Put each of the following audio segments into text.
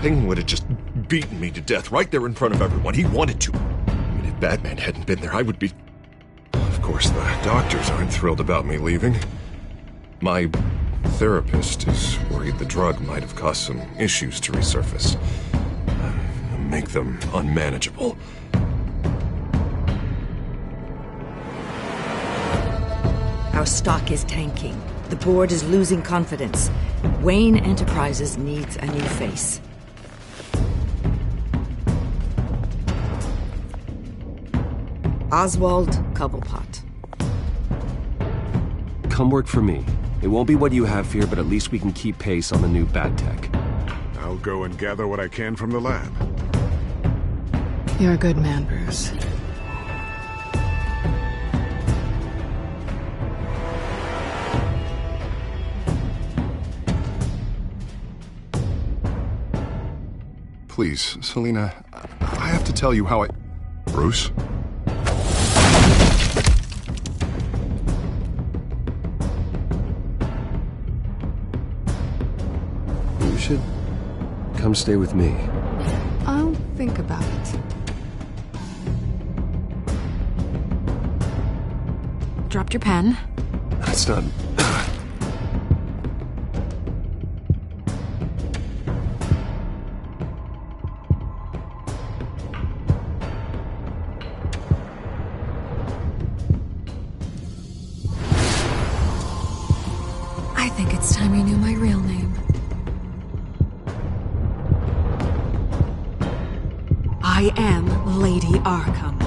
Penguin would have just beaten me to death right there in front of everyone. He wanted to. I mean, if Batman hadn't been there, I would be... Of course, the doctors aren't thrilled about me leaving. My therapist is worried the drug might have caused some issues to resurface. Make them unmanageable. Our stock is tanking. The board is losing confidence. Wayne Enterprises needs a new face. Oswald Cobblepot. Come work for me. It won't be what you have here, but at least we can keep pace on the new bat tech. I'll go and gather what I can from the lab. You're a good man, Bruce. Please, Selina, I have to tell you how I... Bruce? You should come stay with me. I'll think about it. Dropped your pen. That's not... I think it's time you knew my real name. I am Lady Arkham.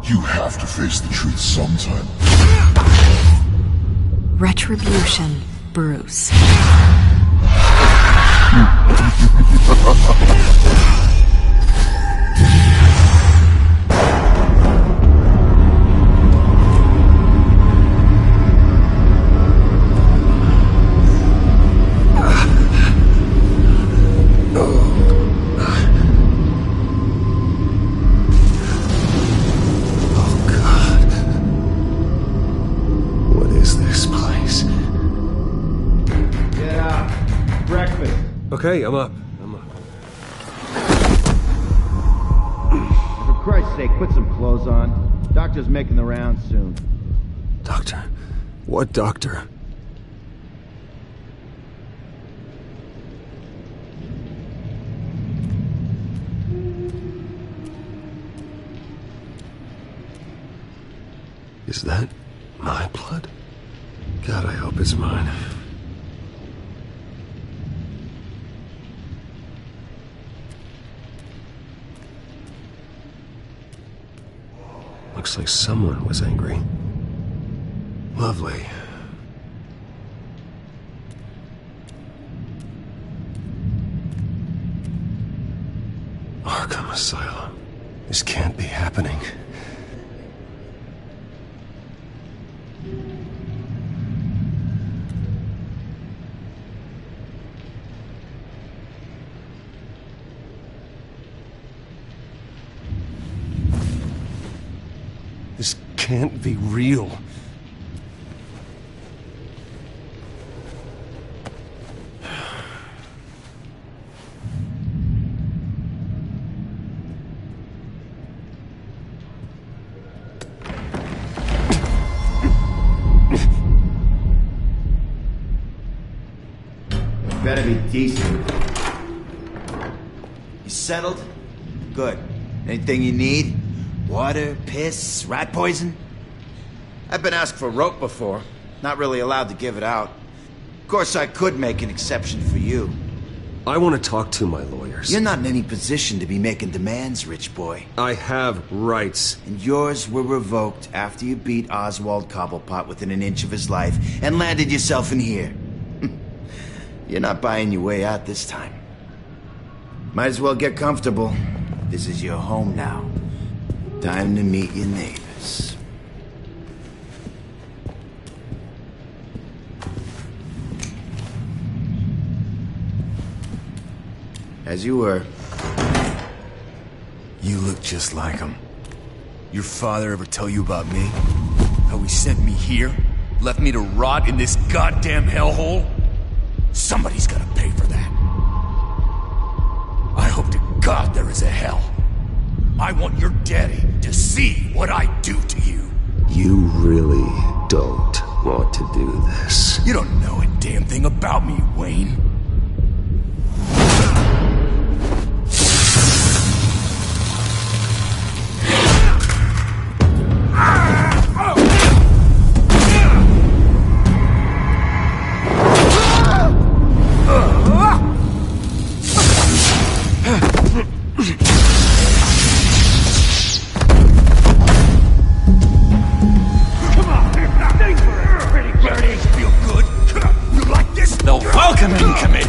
You have to face the truth sometime. Retribution, Bruce. Okay, I'm up. For Christ's sake, put some clothes on. Doctor's making the rounds soon. Doctor? What doctor? Is that my blood? God, I hope it's mine. Looks like someone was angry. Lovely. Arkham Asylum. This can't be happening. This can't be real. Better be decent. You settled? Good. Anything you need? Water, piss, rat poison? I've been asked for rope before. Not really allowed to give it out. Of course, I could make an exception for you. I want to talk to my lawyers. You're not in any position to be making demands, rich boy. I have rights. And yours were revoked after you beat Oswald Cobblepot within an inch of his life and landed yourself in here. You're not buying your way out this time. Might as well get comfortable. This is your home now. Time to meet your neighbors. As you were. You look just like him. Your father ever tell you about me? How he sent me here? Left me to rot in this goddamn hellhole? Somebody's gotta pay for that. I hope to God there is a hell. I want your daddy to see what I do to you. You really don't want to do this. You don't know a damn thing about me, Wayne.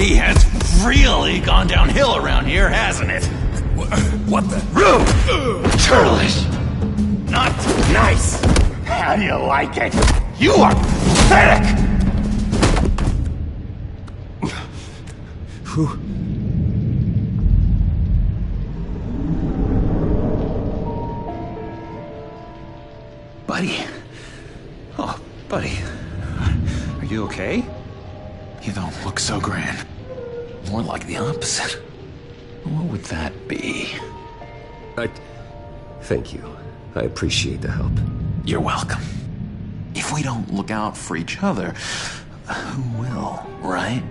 He has really gone downhill around here, hasn't it? What the? Churlish. Not nice. How do you like it? You are pathetic! Buddy. Oh, buddy. Are you okay? You don't look so grand. More like the opposite. What would that be? Thank you. I appreciate the help. You're welcome. If we don't look out for each other, who will, right?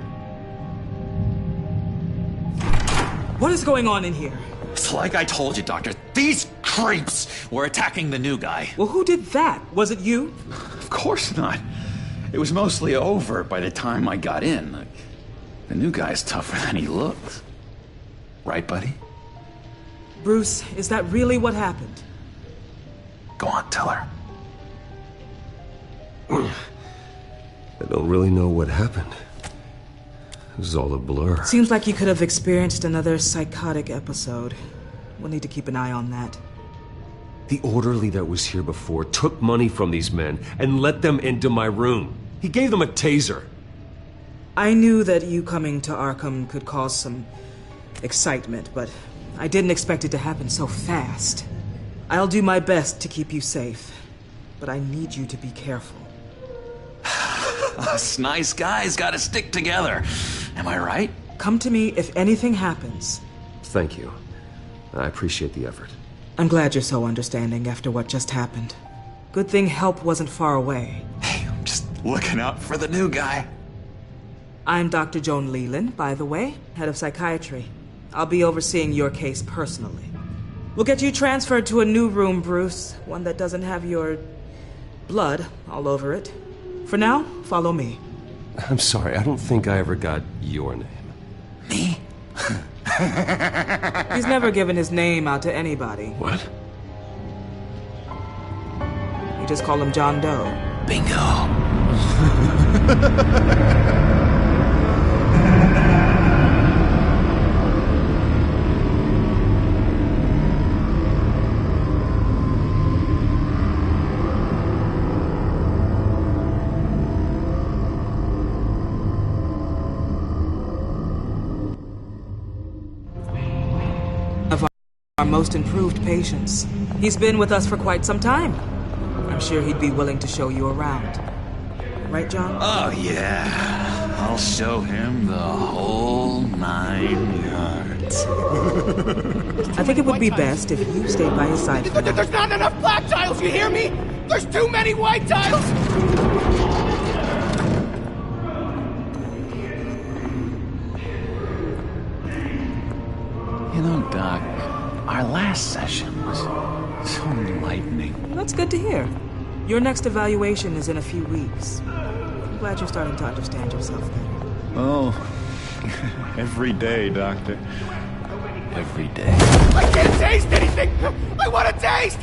What is going on in here? It's like I told you, Doctor. These creeps were attacking the new guy. Well, who did that? Was it you? Of course not. It was mostly over by the time I got in. The new guy's tougher than he looks. Right, buddy? Bruce, is that really what happened? Go on, tell her. I don't really know what happened. It was all a blur. Seems like you could have experienced another psychotic episode. We'll need to keep an eye on that. The orderly that was here before took money from these men and let them into my room. He gave them a taser. I knew that you coming to Arkham could cause some excitement, but I didn't expect it to happen so fast. I'll do my best to keep you safe, but I need you to be careful. Us nice guys gotta stick together. Am I right? Come to me if anything happens. Thank you. I appreciate the effort. I'm glad you're so understanding after what just happened. Good thing help wasn't far away. Hey, I'm just looking out for the new guy. I'm Dr. Joan Leland, by the way, head of psychiatry. I'll be overseeing your case personally. We'll get you transferred to a new room, Bruce. One that doesn't have your blood all over it. For now, follow me. I'm sorry, I don't think I ever got your name. Me? He's never given his name out to anybody. What? You just call him John Doe. Bingo. Our most improved patients. He's been with us for quite some time. I'm sure he'd be willing to show you around. Right, John? Oh, yeah. I'll show him the whole 9 yards. I think it would be best if you stayed by his side for now. There's not enough black tiles, you hear me? There's too many white tiles! You know, Doc, our last session was so enlightening. That's good to hear. Your next evaluation is in a few weeks. I'm glad you're starting to understand yourself better. Oh, Every day, Doctor. Every day. I can't taste anything! I want to taste!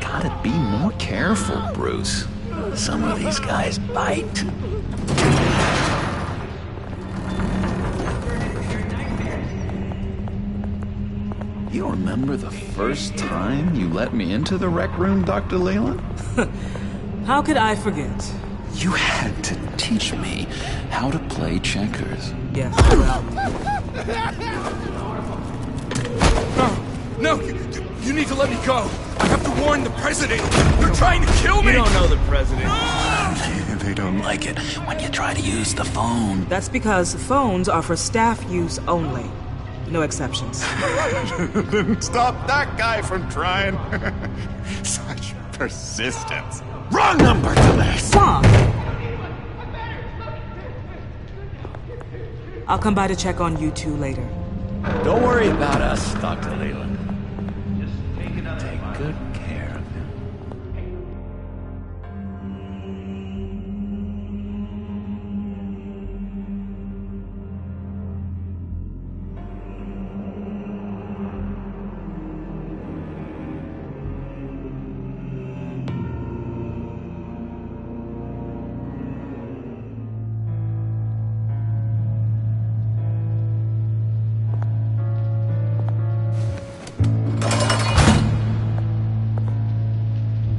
Gotta be more careful, Bruce. Some of these guys bite. You remember the first time you let me into the rec room, Dr. Leland? How could I forget? You had to teach me how to play checkers. Yes, well... No! You need to let me go! I have to warn the president! They're trying to kill me! You don't know the president. They don't like it when you try to use the phone. That's because phones are for staff use only. No exceptions. Didn't stop that guy from trying. Such persistence. Wrong number to this! Mom! I'll come by to check on you two later. Don't worry about us, Dr. Leland. Just take good care of him.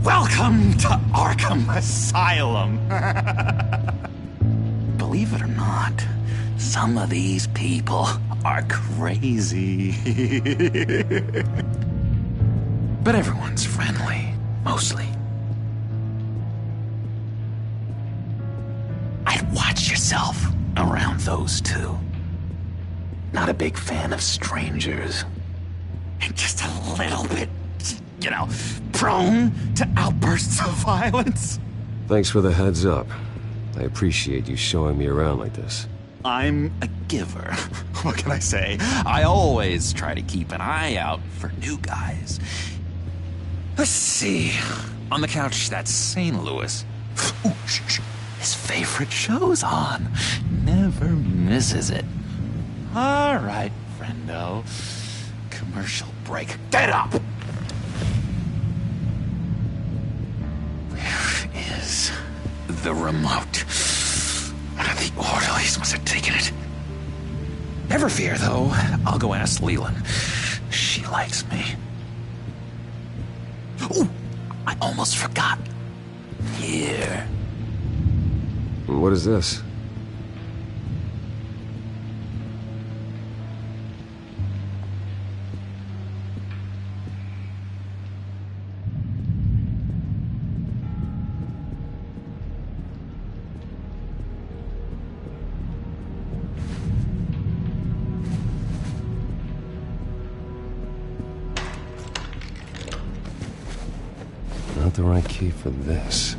Welcome to Arkham Asylum. Believe it or not, some of these people are crazy. But everyone's friendly, mostly. I'd watch yourself around those two. Not a big fan of strangers. And just a little bit, you know, prone to outbursts of violence. Thanks for the heads up. I appreciate you showing me around like this. I'm a giver. What can I say? I always try to keep an eye out for new guys. Let's see. On the couch, that's St. Louis. Ooh, shh. His favorite show's on. Never misses it. All right, friendo. Commercial break. Get up! Where is the remote? One of the orderlies must have taken it. Never fear, though. I'll go ask Leland. She likes me. Ooh, I almost forgot. Here. What is this? Not the right key for this.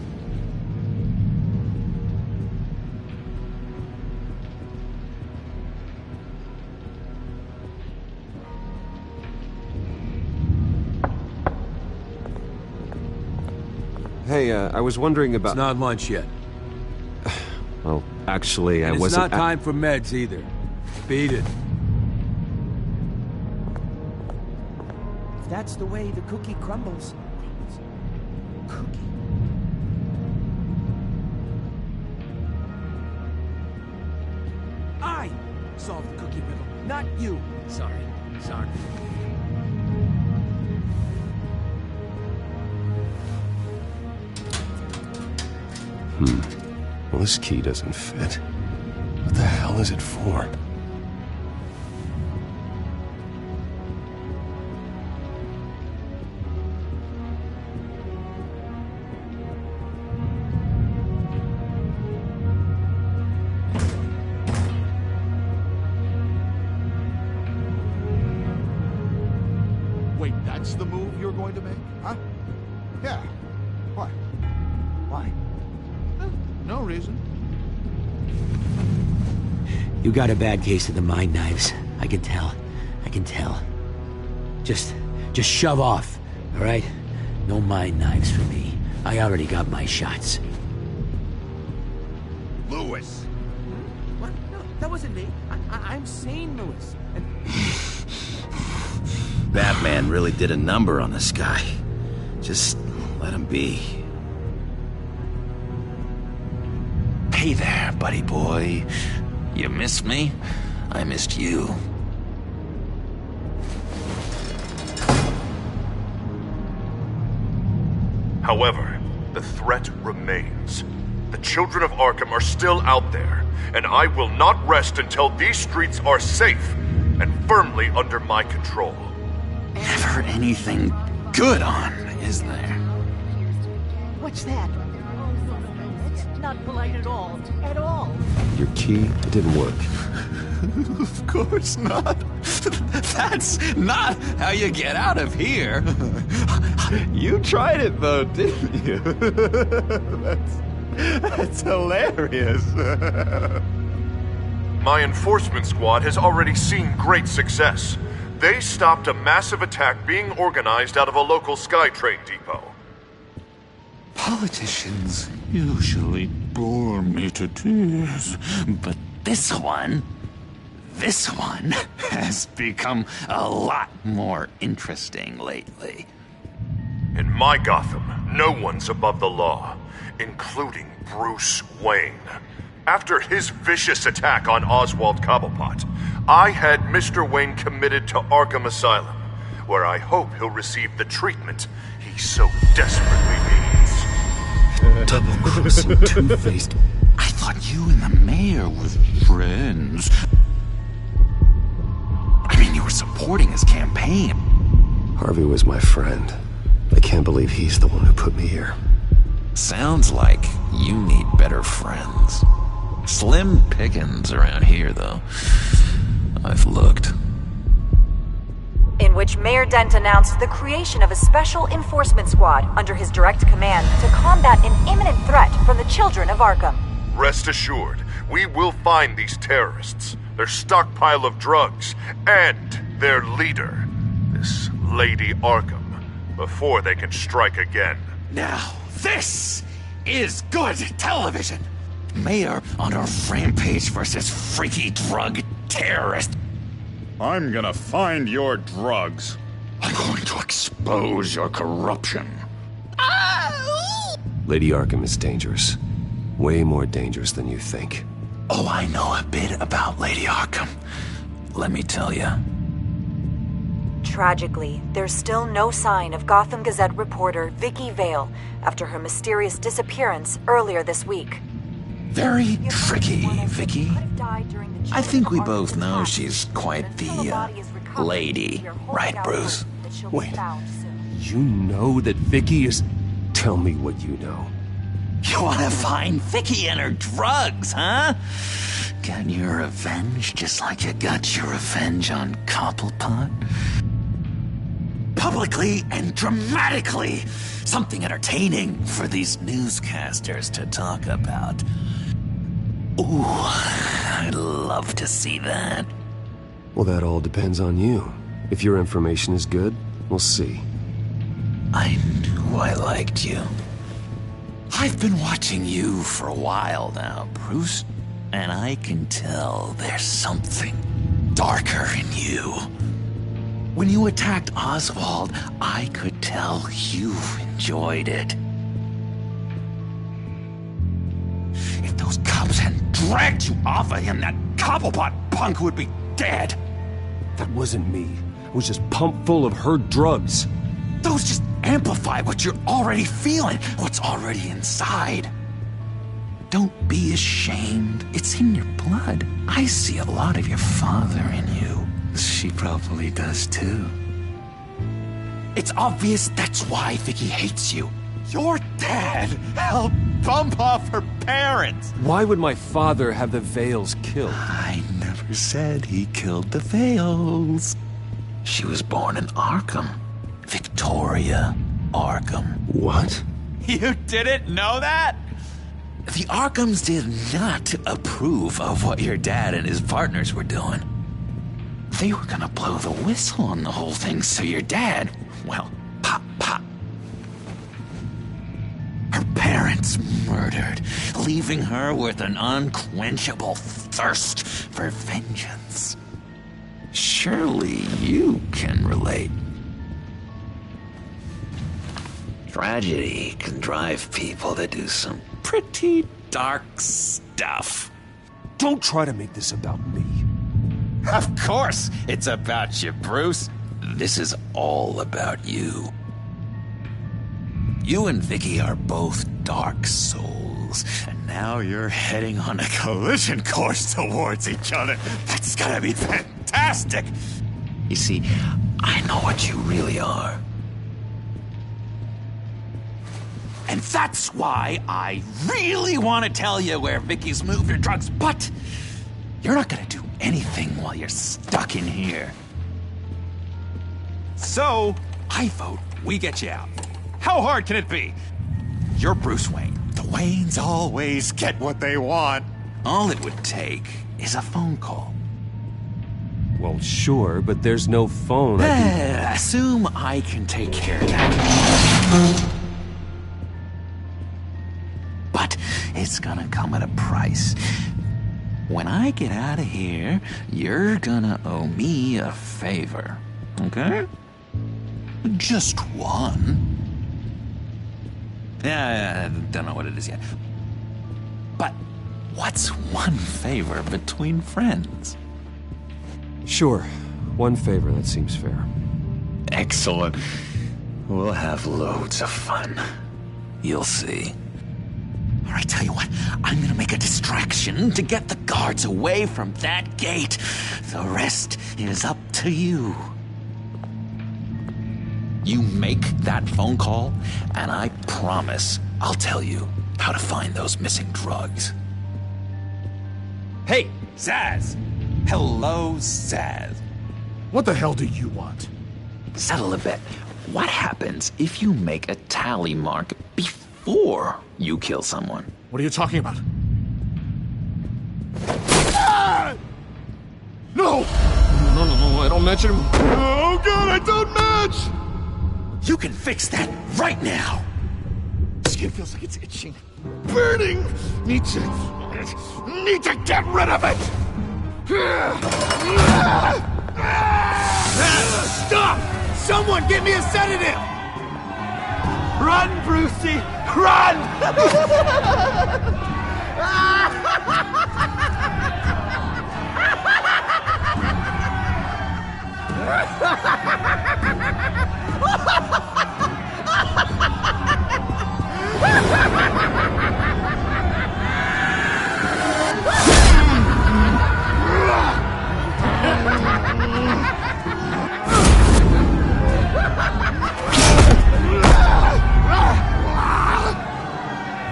Hey, I was wondering about... It's not lunch yet. Well, actually, I And wasn't... it's not time for meds either. Beat it. If that's the way the cookie crumbles. Cookie. I solved the cookie riddle, not you. Sorry. Well, this key doesn't fit. What the hell is it for? Wait, that's the move you're going to make? Huh? Yeah. What? Why? No reason. You got a bad case of the mind knives. I can tell. Just shove off, all right? No mind knives for me. I already got my shots. Lewis. What? No, that wasn't me. I'm sane, Lewis. And Batman really did a number on this guy. Just let him be. Hey there, buddy boy. You missed me? I missed you. However, the threat remains. The children of Arkham are still out there, and I will not rest until these streets are safe and firmly under my control. Never anything good on, is there? What's that? That's not polite at all. At all. Your key, it didn't work. Of course not. That's not how you get out of here. You tried it though, didn't you? That's hilarious. My enforcement squad has already seen great success. They stopped a massive attack being organized out of a local SkyTrain depot. Politicians usually bore me to tears, but this one has become a lot more interesting lately. In my Gotham, no one's above the law, including Bruce Wayne. After his vicious attack on Oswald Cobblepot, I had Mr. Wayne committed to Arkham Asylum, where I hope he'll receive the treatment he so desperately needs. Double-crossing, two-faced. I thought you and the mayor were friends. I mean, you were supporting his campaign. Harvey was my friend. I can't believe he's the one who put me here. Sounds like you need better friends. Slim pickings around here, though. I've looked. In which Mayor Dent announced the creation of a special enforcement squad under his direct command to combat an imminent threat from the children of Arkham. Rest assured, we will find these terrorists, their stockpile of drugs, and their leader, this Lady Arkham, before they can strike again. Now, this is good television! Mayor on a rampage versus freaky drug terrorist. I'm gonna find your drugs. I'm going to expose your corruption. Lady Arkham is dangerous. Way more dangerous than you think. Oh, I know a bit about Lady Arkham. Let me tell you. Tragically, there's still no sign of Gotham Gazette reporter Vicky Vale after her mysterious disappearance earlier this week. Very tricky, Vicky. I think we both know she's quite the, lady. Right, Bruce? Wait, you know that Vicky is... Tell me what you know. You wanna find Vicky and her drugs, huh? Got your revenge just like you got your revenge on Cobblepot? Publicly and dramatically! Something entertaining for these newscasters to talk about. Ooh, I'd love to see that. Well, that all depends on you. If your information is good, we'll see. I knew I liked you. I've been watching you for a while now, Bruce, and I can tell there's something darker in you. When you attacked Oswald, I could tell you enjoyed it. If those cops hadn't dragged you off of him, that Cobblepot punk would be dead. That wasn't me. I was just pumped full of her drugs. Those just amplify what you're already feeling, what's already inside. Don't be ashamed. It's in your blood. I see a lot of your father in you. She probably does too. It's obvious that's why Vicky hates you. Your dad helped bump off her parents. Why would my father have the Vales killed? I never said he killed the Vales. She was born in Arkham. Victoria Arkham. What? You didn't know that? The Arkhams did not approve of what your dad and his partners were doing. They were gonna blow the whistle on the whole thing, so your dad, well, pop, pop. Her parents murdered, leaving her with an unquenchable thirst for vengeance. Surely you can relate. Tragedy can drive people to do some pretty dark stuff. Don't try to make this about me. Of course it's about you, Bruce. This is all about you. You and Vicky are both dark souls, and now you're heading on a collision course towards each other. That's gonna be fantastic! You see, I know what you really are. And that's why I really want to tell you where Vicky's moved her drugs, but you're not gonna do anything while you're stuck in here. So, I vote we get you out. How hard can it be? You're Bruce Wayne. The Waynes always get what they want. All it would take is a phone call. Well, sure, but there's no phone. Assume I can take care of that. But it's gonna come at a price. When I get out of here, you're gonna owe me a favor, okay? Just one. Yeah, I don't know what it is yet. But what's one favor between friends? Sure. One favor, that seems fair. Excellent. We'll have loads of fun. You'll see. All right, tell you what, I'm gonna make a distraction to get the guards away from that gate. The rest is up to you. You make that phone call, and I promise I'll tell you how to find those missing drugs. Hey, Zaz! Hello, Zaz. What the hell do you want? Settle a bet. What happens if you make a tally mark before you kill someone? What are you talking about? Ah! No! No, I don't match him. Oh, God, I don't match! You can fix that right now! Skin feels like it's itching. Burning! Need to get rid of it! Stop! Someone get me a sedative! Run, Brucey! Run!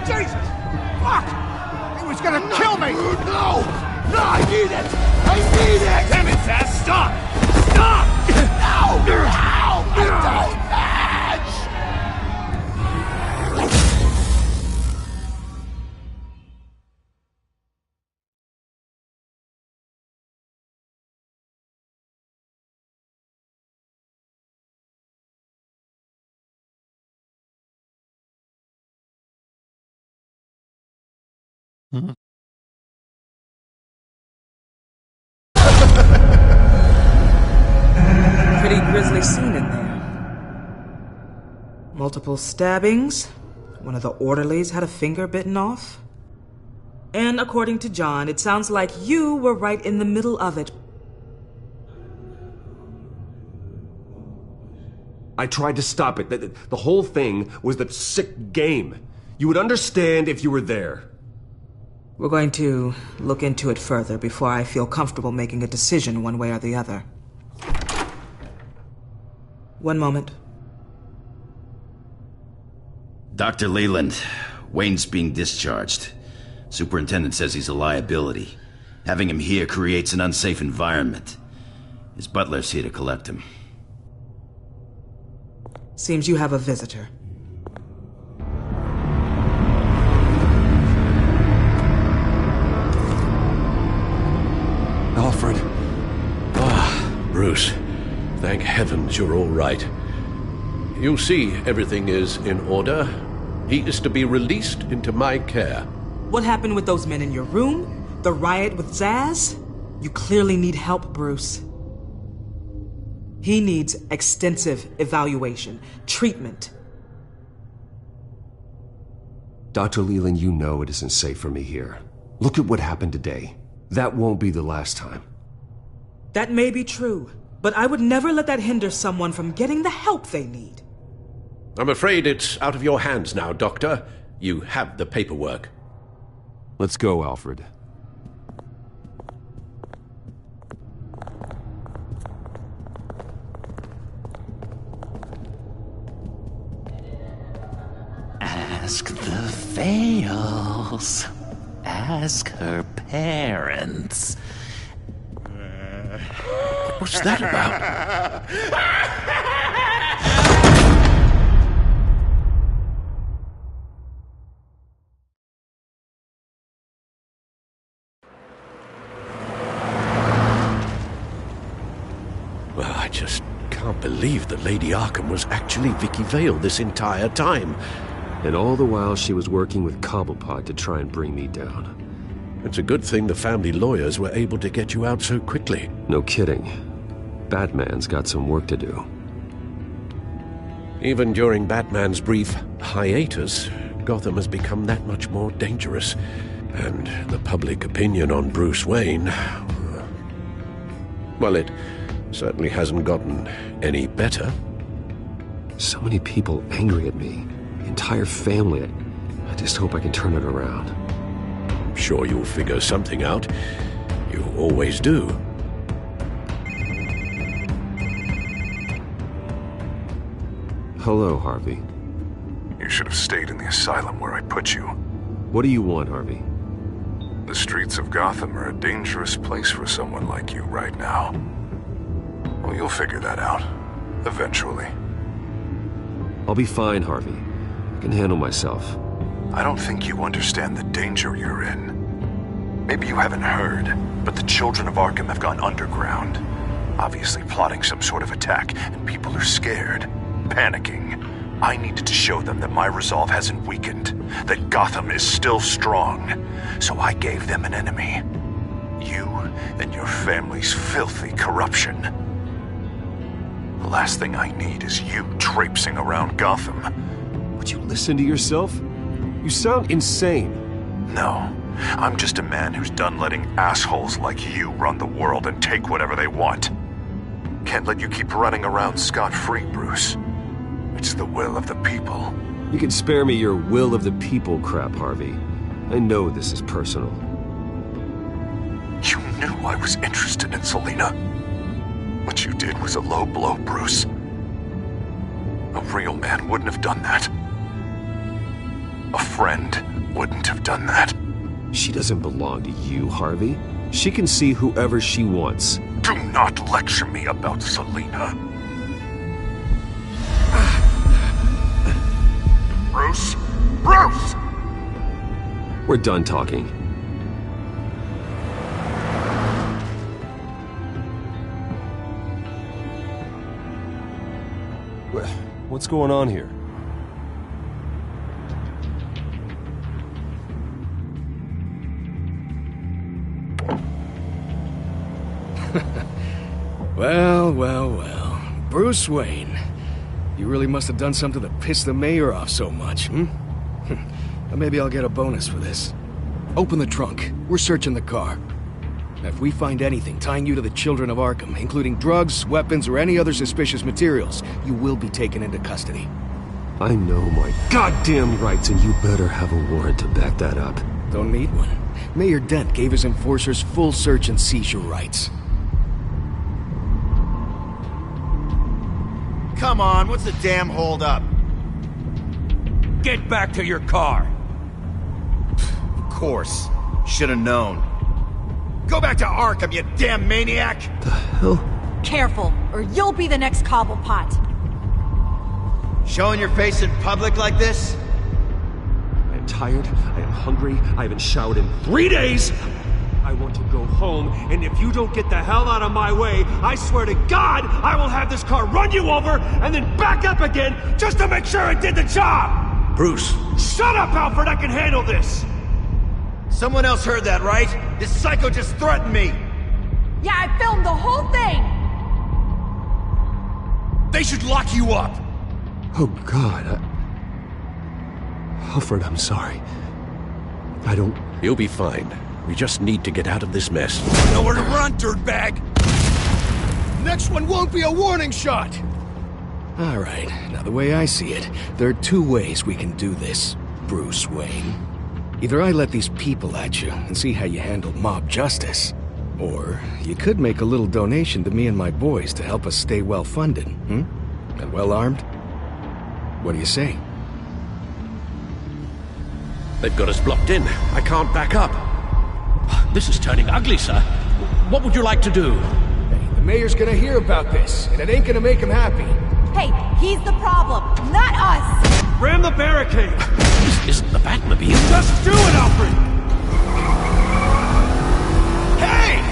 Jesus! Fuck! He was gonna kill me! No! No, I need it! I need it! Damn it, Zaz! Stop! Stop! No! Ow! I don't match! Pretty grisly scene in there. Multiple stabbings. One of the orderlies had a finger bitten off. And according to John, it sounds like you were right in the middle of it. I tried to stop it. The whole thing was the sick game. You would understand if you were there. We're going to look into it further before I feel comfortable making a decision one way or the other. One moment. Dr. Leland, Wayne's being discharged. Superintendent says he's a liability. Having him here creates an unsafe environment. His butler's here to collect him. Seems you have a visitor. Alfred. Bruce. Thank heavens you're all right. You see, everything is in order. He is to be released into my care. What happened with those men in your room? The riot with Zaz? You clearly need help, Bruce. He needs extensive evaluation, treatment. Dr. Leland, you know it isn't safe for me here. Look at what happened today. That won't be the last time. That may be true, but I would never let that hinder someone from getting the help they need. I'm afraid it's out of your hands now, Doctor. You have the paperwork. Let's go, Alfred. Ask the Vales. Ask her parents. What's that about? Well, I just can't believe that Lady Arkham was actually Vicky Vale this entire time. And all the while she was working with Cobblepot to try and bring me down. It's a good thing the family lawyers were able to get you out so quickly. No kidding. Batman's got some work to do. Even during Batman's brief hiatus, Gotham has become that much more dangerous. And the public opinion on Bruce Wayne... well, it certainly hasn't gotten any better. So many people angry at me. The entire family. I just hope I can turn it around. I'm sure you'll figure something out. You always do. Hello, Harvey. You should have stayed in the asylum where I put you. What do you want, Harvey? The streets of Gotham are a dangerous place for someone like you right now. Well, you'll figure that out. Eventually. I'll be fine, Harvey. I can handle myself. I don't think you understand the danger you're in. Maybe you haven't heard, but the children of Arkham have gone underground. Obviously plotting some sort of attack, and people are scared, panicking. I needed to show them that my resolve hasn't weakened, that Gotham is still strong. So I gave them an enemy. You and your family's filthy corruption. The last thing I need is you traipsing around Gotham. Would you listen to yourself? You sound insane. No, I'm just a man who's done letting assholes like you run the world and take whatever they want. Can't let you keep running around scot-free, Bruce. It's the will of the people. You can spare me your will of the people crap, Harvey. I know this is personal. You knew I was interested in Selina. What you did was a low blow, Bruce. A real man wouldn't have done that. A friend wouldn't have done that. She doesn't belong to you, Harvey. She can see whoever she wants. Do not lecture me about Selina. Bruce? Bruce! We're done talking. What's going on here? Well. Bruce Wayne. You really must have done something to piss the mayor off so much, hmm? Maybe I'll get a bonus for this. Open the trunk. We're searching the car. If we find anything tying you to the children of Arkham, including drugs, weapons, or any other suspicious materials, you will be taken into custody. I know my goddamn rights, and you better have a warrant to back that up. Don't need one. Mayor Dent gave his enforcers full search and seizure rights. Come on, what's the damn holdup? Get back to your car! Of course. Should've known. Go back to Arkham, you damn maniac! The hell? Careful, or you'll be the next Cobblepot. Showing your face in public like this? I am tired, I am hungry, I haven't showered in 3 days! I want to go home, and if you don't get the hell out of my way, I swear to God, I will have this car run you over, and then back up again, just to make sure it did the job! Bruce! Shut up, Alfred! I can handle this! Someone else heard that, right? This psycho just threatened me! Yeah, I filmed the whole thing! They should lock you up! Oh, God. Alfred, I'm sorry. I don't... You'll be fine. We just need to get out of this mess. Nowhere to run, dirtbag! Next one won't be a warning shot! Alright, now the way I see it, there are two ways we can do this, Bruce Wayne. Either I let these people at you and see how you handle mob justice, or you could make a little donation to me and my boys to help us stay well-funded, and well-armed. What do you say? They've got us blocked in. I can't back up. This is turning ugly, sir. What would you like to do? Hey, the mayor's gonna hear about this, and it ain't gonna make him happy. Hey, he's the problem, not us! Ram the barricade! This isn't the Batmobile. Just do it, Alfred! Hey!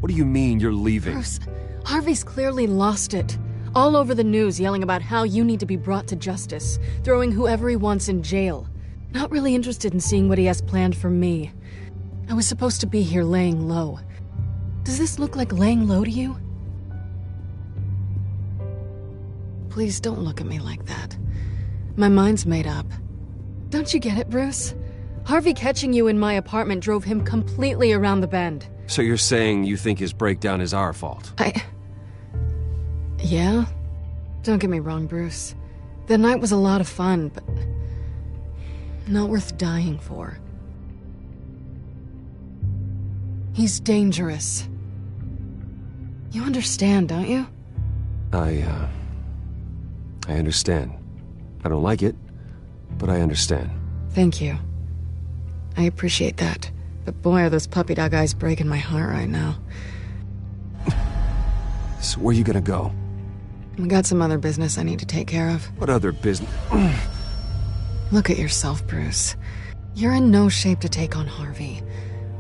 What do you mean you're leaving? Bruce, Harvey's clearly lost it. All over the news yelling about how you need to be brought to justice, throwing whoever he wants in jail. Not really interested in seeing what he has planned for me. I was supposed to be here laying low. Does this look like laying low to you? Please don't look at me like that. My mind's made up. Don't you get it, Bruce? Harvey catching you in my apartment drove him completely around the bend. So you're saying you think his breakdown is our fault? Yeah? Don't get me wrong, Bruce. The night was a lot of fun, but not worth dying for. He's dangerous. You understand, don't you? I understand. I don't like it, but I understand. Thank you. I appreciate that. But boy, are those puppy dog eyes breaking my heart right now. So where you gonna go? We got some other business I need to take care of. What other business? Look at yourself, Bruce. You're in no shape to take on Harvey.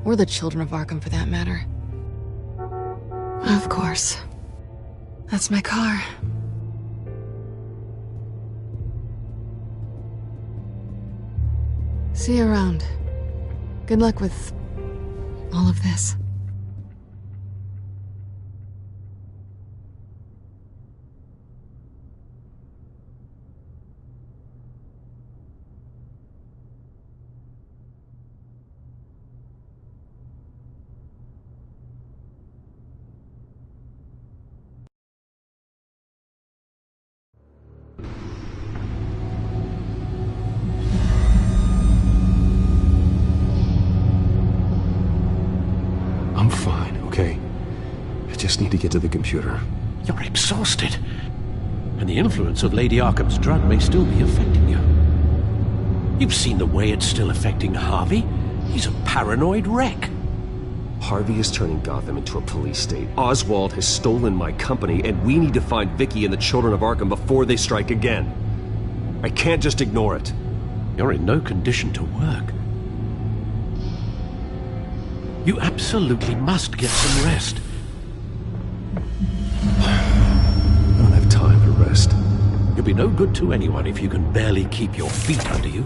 Or the children of Arkham, for that matter. Of course. That's my car. See you around. Good luck with all of this. I'm fine, okay? I just need to get to the computer. You're exhausted. And the influence of Lady Arkham's drug may still be affecting you. You've seen the way it's still affecting Harvey. He's a paranoid wreck. Harvey is turning Gotham into a police state. Oswald has stolen my company, and we need to find Vicky and the children of Arkham before they strike again. I can't just ignore it. You're in no condition to work. You absolutely must get some rest. I don't have time to rest. You'll be no good to anyone if you can barely keep your feet under you.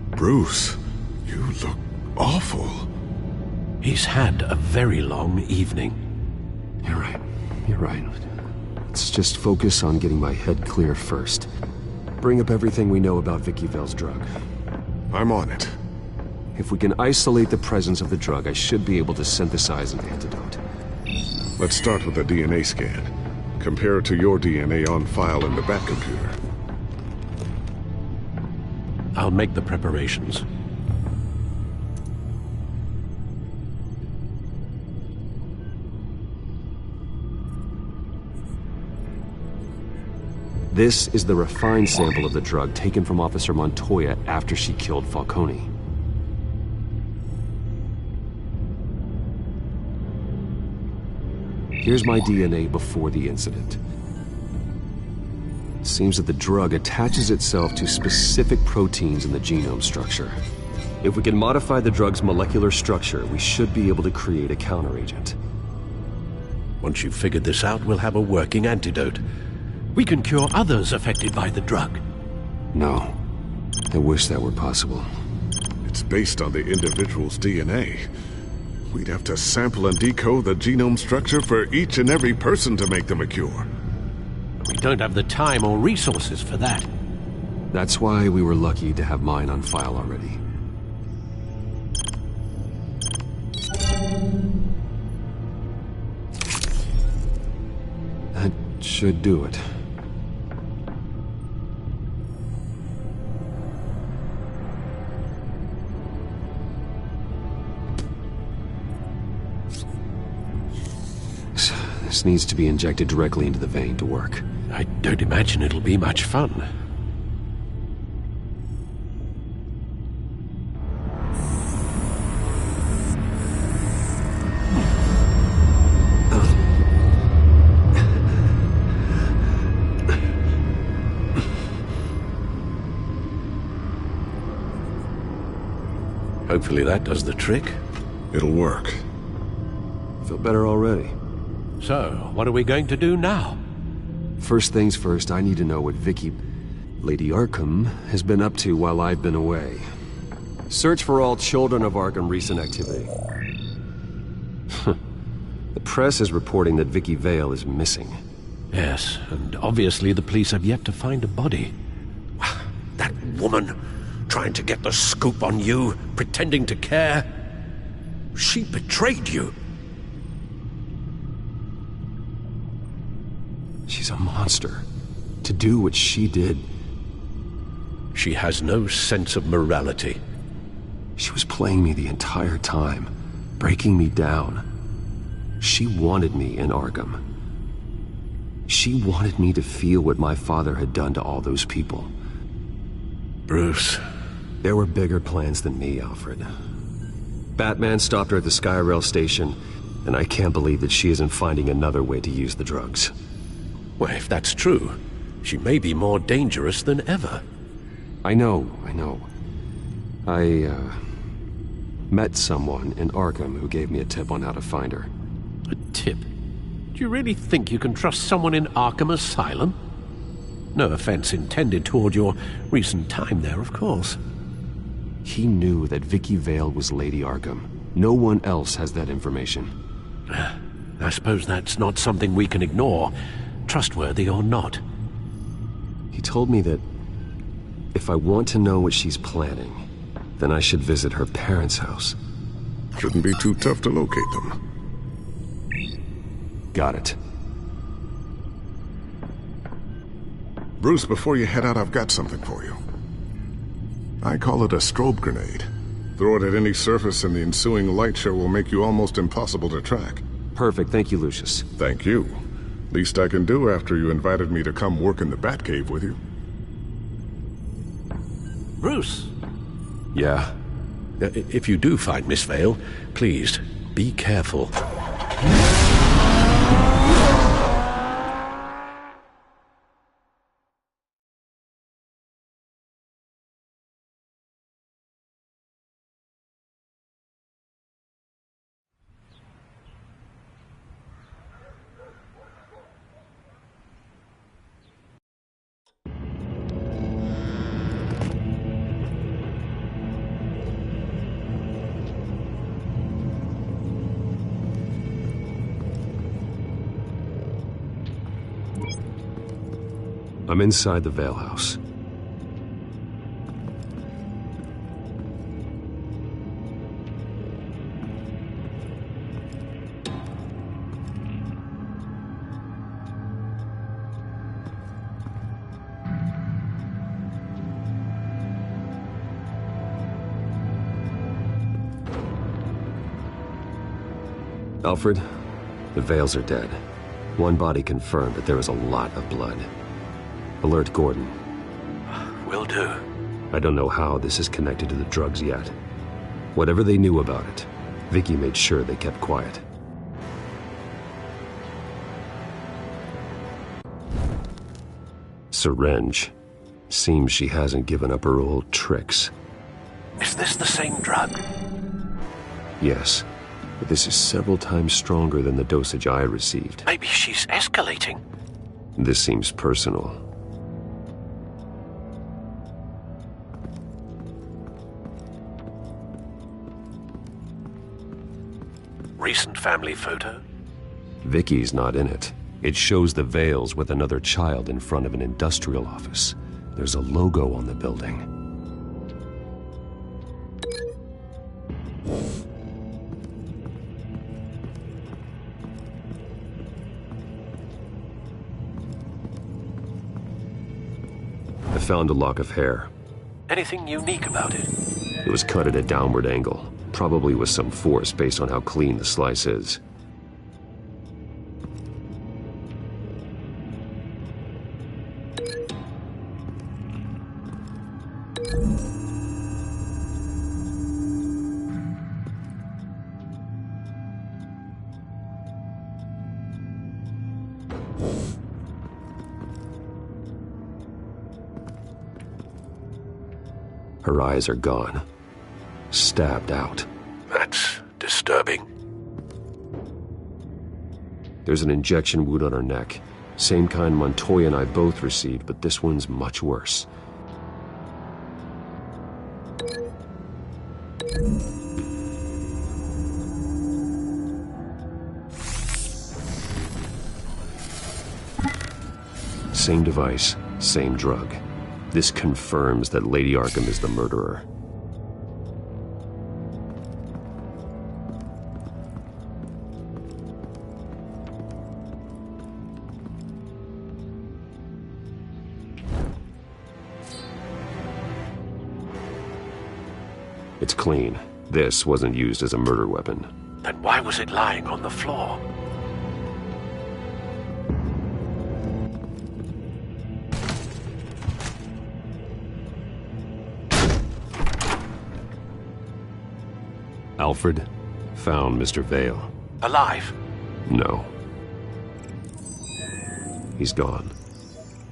Bruce, you look awful. He's had a very long evening. You're right. You're right. Let's just focus on getting my head clear first. Bring up everything we know about Vicky Vale's drug. I'm on it. If we can isolate the presence of the drug, I should be able to synthesize an antidote. Let's start with a DNA scan. Compare it to your DNA on file in the Batcomputer. I'll make the preparations. This is the refined sample of the drug taken from Officer Montoya after she killed Falcone. Here's my DNA before the incident. It seems that the drug attaches itself to specific proteins in the genome structure. If we can modify the drug's molecular structure, we should be able to create a counteragent. Once you've figured this out, we'll have a working antidote. We can cure others affected by the drug. No. I wish that were possible. It's based on the individual's DNA. We'd have to sample and decode the genome structure for each and every person to make them a cure. We don't have the time or resources for that. That's why we were lucky to have mine on file already. That should do it. This needs to be injected directly into the vein to work. I don't imagine it'll be much fun. Hopefully that does the trick. It'll work. Feel better already. So, what are we going to do now? First things first, I need to know what Vicky, Lady Arkham, has been up to while I've been away. Search for all children of Arkham recent activity. The press is reporting that Vicky Vale is missing. Yes, and obviously the police have yet to find a body. That woman, trying to get the scoop on you, pretending to care. She betrayed you. She's a monster. To do what she did... She has no sense of morality. She was playing me the entire time, breaking me down. She wanted me in Arkham. She wanted me to feel what my father had done to all those people. Bruce. There were bigger plans than me, Alfred. Batman stopped her at the Skyrail station, and I can't believe that she isn't finding another way to use the drugs. Well, if that's true, she may be more dangerous than ever. I know. I met someone in Arkham who gave me a tip on how to find her. A tip? Do you really think you can trust someone in Arkham Asylum? No offense intended toward your recent time there, of course. He knew that Vicky Vale was Lady Arkham. No one else has that information. I suppose that's not something we can ignore, trustworthy or not. He told me that if I want to know what she's planning, then I should visit her parents' house. Shouldn't be too tough to locate them. Got it. Bruce, before you head out, I've got something for you. I call it a strobe grenade. Throw it at any surface and the ensuing light show will make you almost impossible to track. Perfect, thank you, Lucius. Thank you. Least I can do after you invited me to come work in the Batcave with you. Bruce! Yeah? If you do find Miss Vale, please, be careful. I'm inside the Vale house. Alfred, the Vales are dead. One body confirmed, but there was a lot of blood. Alert Gordon. Will do. I don't know how this is connected to the drugs yet. Whatever they knew about it, Vicky made sure they kept quiet. Syringe. Seems she hasn't given up her old tricks. Is this the same drug? Yes, but this is several times stronger than the dosage I received. Maybe she's escalating. This seems personal. Recent family photo? Vicky's not in it. It shows the Vales with another child in front of an industrial office. There's a logo on the building. I found a lock of hair. Anything unique about it? It was cut at a downward angle, probably with some force based on how clean the slice is. Her eyes are gone. Stabbed out. That's disturbing. There's an injection wound on her neck. Same kind Montoya and I both received, but this one's much worse. Same device, same drug. This confirms that Lady Arkham is the murderer. It's clean. This wasn't used as a murder weapon. Then why was it lying on the floor? Alfred found Mr. Vale. Alive? No. He's gone.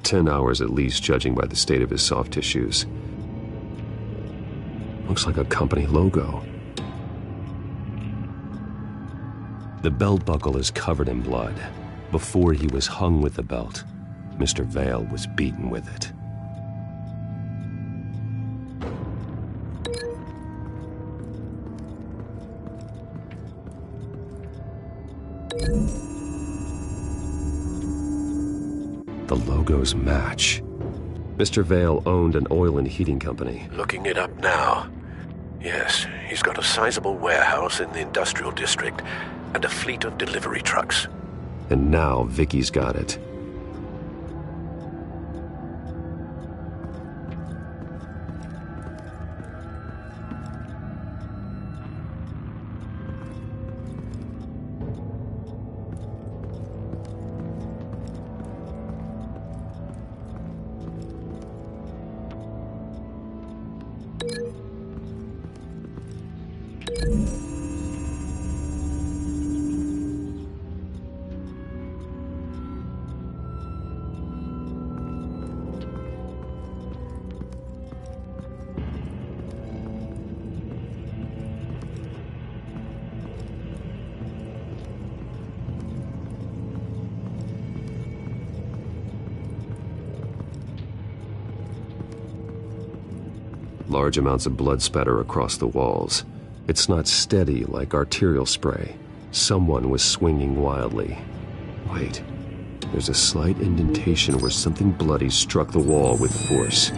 10 hours at least, judging by the state of his soft tissues. Looks like a company logo. The belt buckle is covered in blood. Before he was hung with the belt, Mr. Vale was beaten with it. The logos match. Mr. Vale owned an oil and heating company. Looking it up now. Yes, he's got a sizable warehouse in the industrial district and a fleet of delivery trucks. And now Vicky's got it. Large amounts of blood spatter across the walls. It's not steady like arterial spray. Someone was swinging wildly. Wait, there's a slight indentation where something bloody struck the wall with force.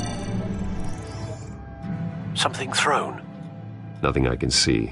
Something thrown? Nothing I can see.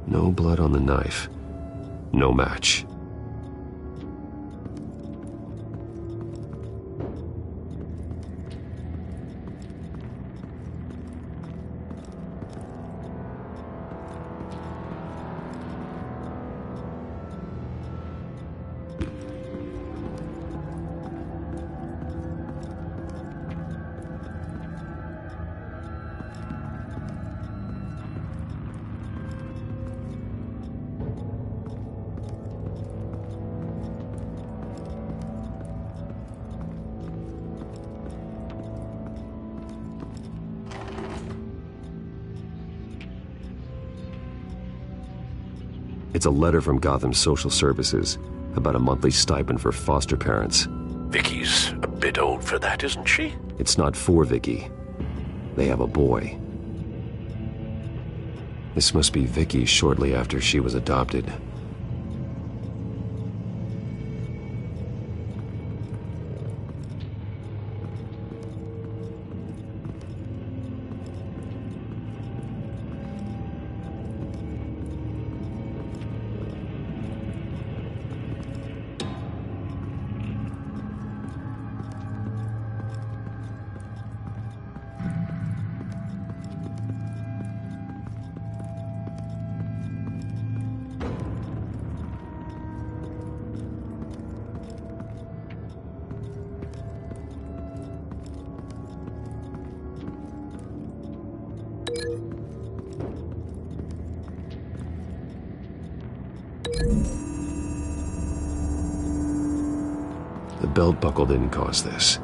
No blood on the knife. No match. It's a letter from Gotham Social Services about a monthly stipend for foster parents. Vicky's a bit old for that, isn't she? It's not for Vicky. They have a boy. This must be Vicky shortly after she was adopted. The belt buckle didn't cause this.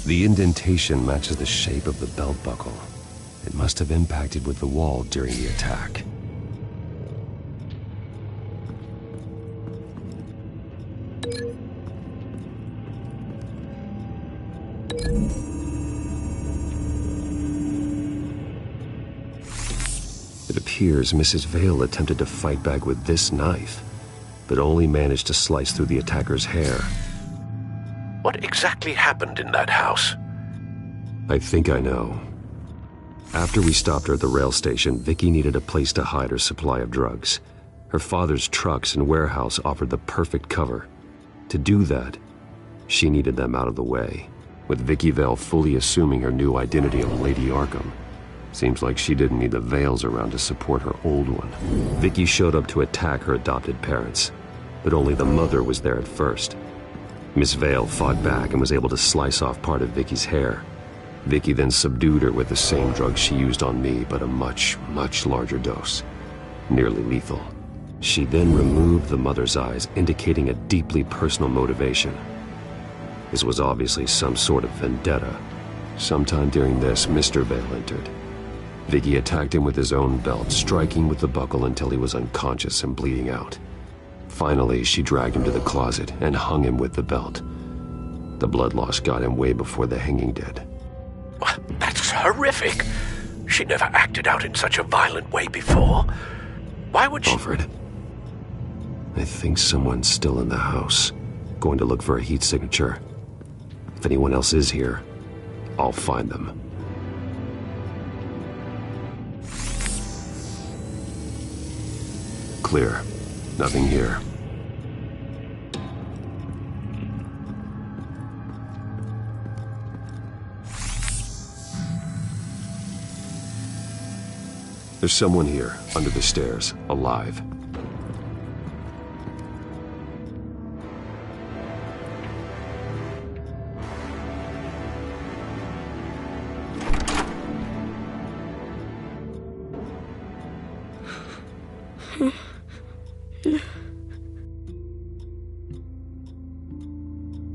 The indentation matches the shape of the belt buckle. It must have impacted with the wall during the attack. It appears Mrs. Vale attempted to fight back with this knife, but only managed to slice through the attacker's hair. What exactly happened in that house? I think I know. After we stopped her at the rail station, Vicky needed a place to hide her supply of drugs. Her father's trucks and warehouse offered the perfect cover. To do that, she needed them out of the way, with Vicky Vale fully assuming her new identity of Lady Arkham. Seems like she didn't need the Vales around to support her old one. Vicky showed up to attack her adopted parents, but only the mother was there at first. Miss Vale fought back and was able to slice off part of Vicky's hair. Vicky then subdued her with the same drug she used on me, but a much, much larger dose. Nearly lethal. She then removed the mother's eyes, indicating a deeply personal motivation. This was obviously some sort of vendetta. Sometime during this, Mr. Vale entered. Vicky attacked him with his own belt, striking with the buckle until he was unconscious and bleeding out. Finally, she dragged him to the closet and hung him with the belt. The blood loss got him way before the hanging did. That's horrific. She never acted out in such a violent way before. Why would she... Alfred, I think someone's still in the house, going to look for a heat signature. If anyone else is here, I'll find them. Clear. Nothing here. There's someone here, under the stairs, alive.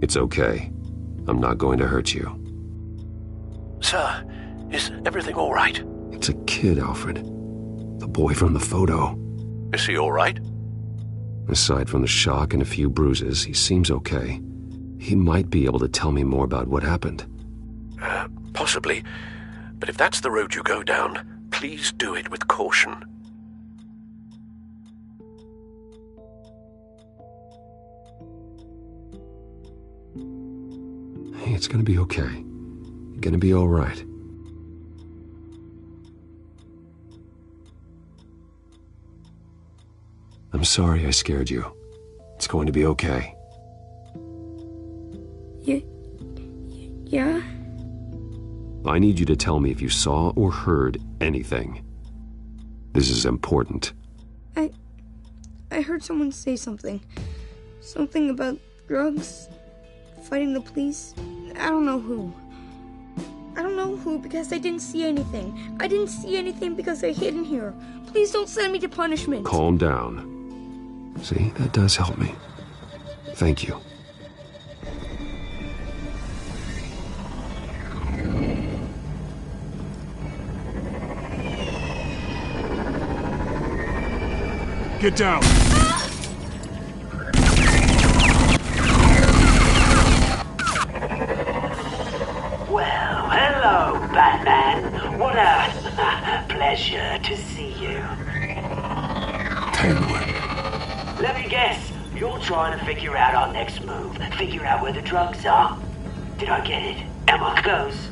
It's okay. I'm not going to hurt you. Sir, is everything all right? It's a kid, Alfred. The boy from the photo. Is he all right? Aside from the shock and a few bruises, he seems okay. He might be able to tell me more about what happened. Possibly. But if that's the road you go down, please do it with caution. Hey, it's gonna be okay. You're gonna be all right. I'm sorry I scared you. It's going to be okay. Yeah? I need you to tell me if you saw or heard anything. This is important. I heard someone say something. Something about drugs, fighting the police. I don't know who. I don't know who because I didn't see anything. I didn't see anything because I hid in here. Please don't send me to punishment. Calm down. See, that does help me. Thank you. Get down! Well, hello, Batman. What a pleasure to see you. Let me guess, you're trying to figure out our next move. Figure out where the drugs are. Did I get it? Am I close?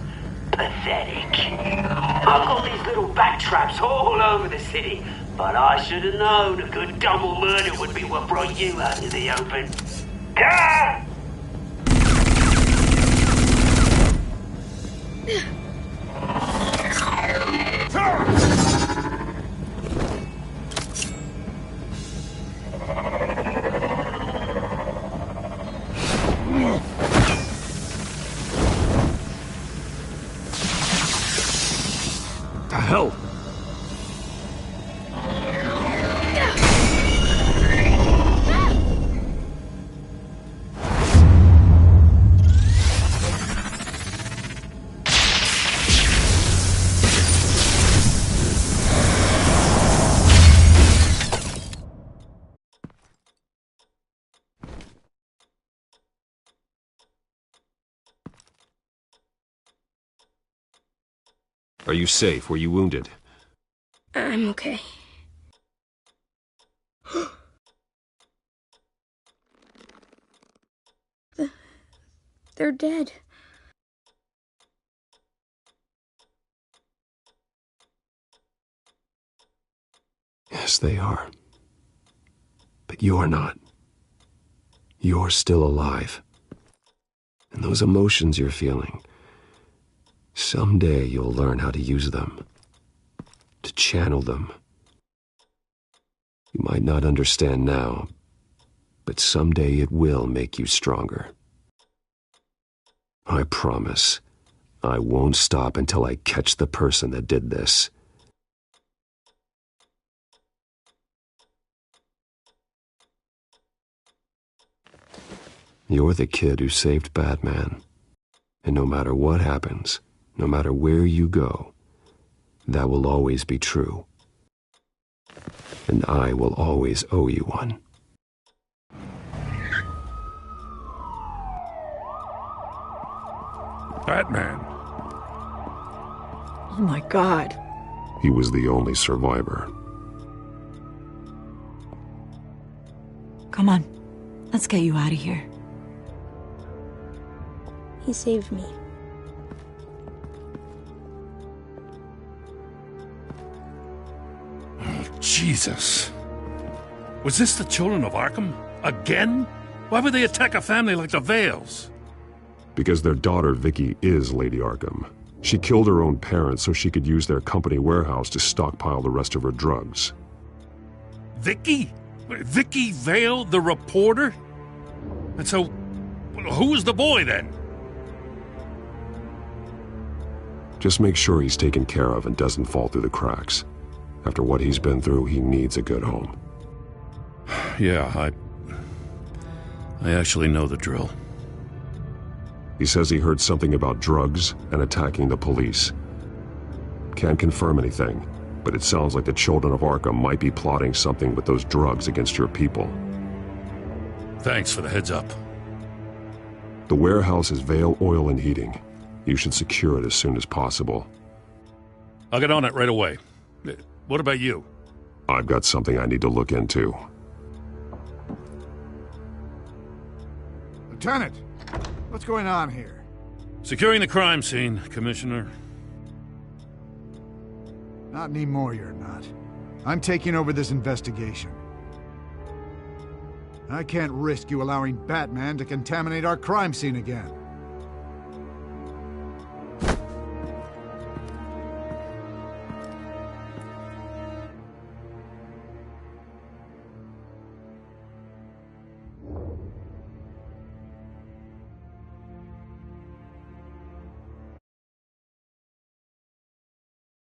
Pathetic. I've got these little bat traps all over the city, but I should have known a good double murder would be what brought you out into the open. Ah! The hell? Are you safe? Were you wounded? I'm okay. They're dead. Yes, they are. But you're not. You're still alive. And those emotions you're feeling, someday you'll learn how to use them, to channel them. You might not understand now, but someday it will make you stronger. I promise, I won't stop until I catch the person that did this. You're the kid who saved Batman. And no matter what happens, no matter where you go, that will always be true. And I will always owe you one. Batman. Oh my God. He was the only survivor. Come on. Let's get you out of here. He saved me. Oh, Jesus. Was this the children of Arkham? Again? Why would they attack a family like the Vales? Because their daughter, Vicky, is Lady Arkham. She killed her own parents so she could use their company warehouse to stockpile the rest of her drugs. Vicky? Vicky Vale, the reporter? And so, who was the boy then? Just make sure he's taken care of and doesn't fall through the cracks. After what he's been through, he needs a good home. Yeah, I actually know the drill. He says he heard something about drugs and attacking the police. Can't confirm anything, but it sounds like the children of Arkham might be plotting something with those drugs against your people. Thanks for the heads up. The warehouse is Vale Oil and Heating. You should secure it as soon as possible. I'll get on it right away. What about you? I've got something I need to look into. Lieutenant, what's going on here? Securing the crime scene, Commissioner. Not anymore, you're not. I'm taking over this investigation. I can't risk you allowing Batman to contaminate our crime scene again.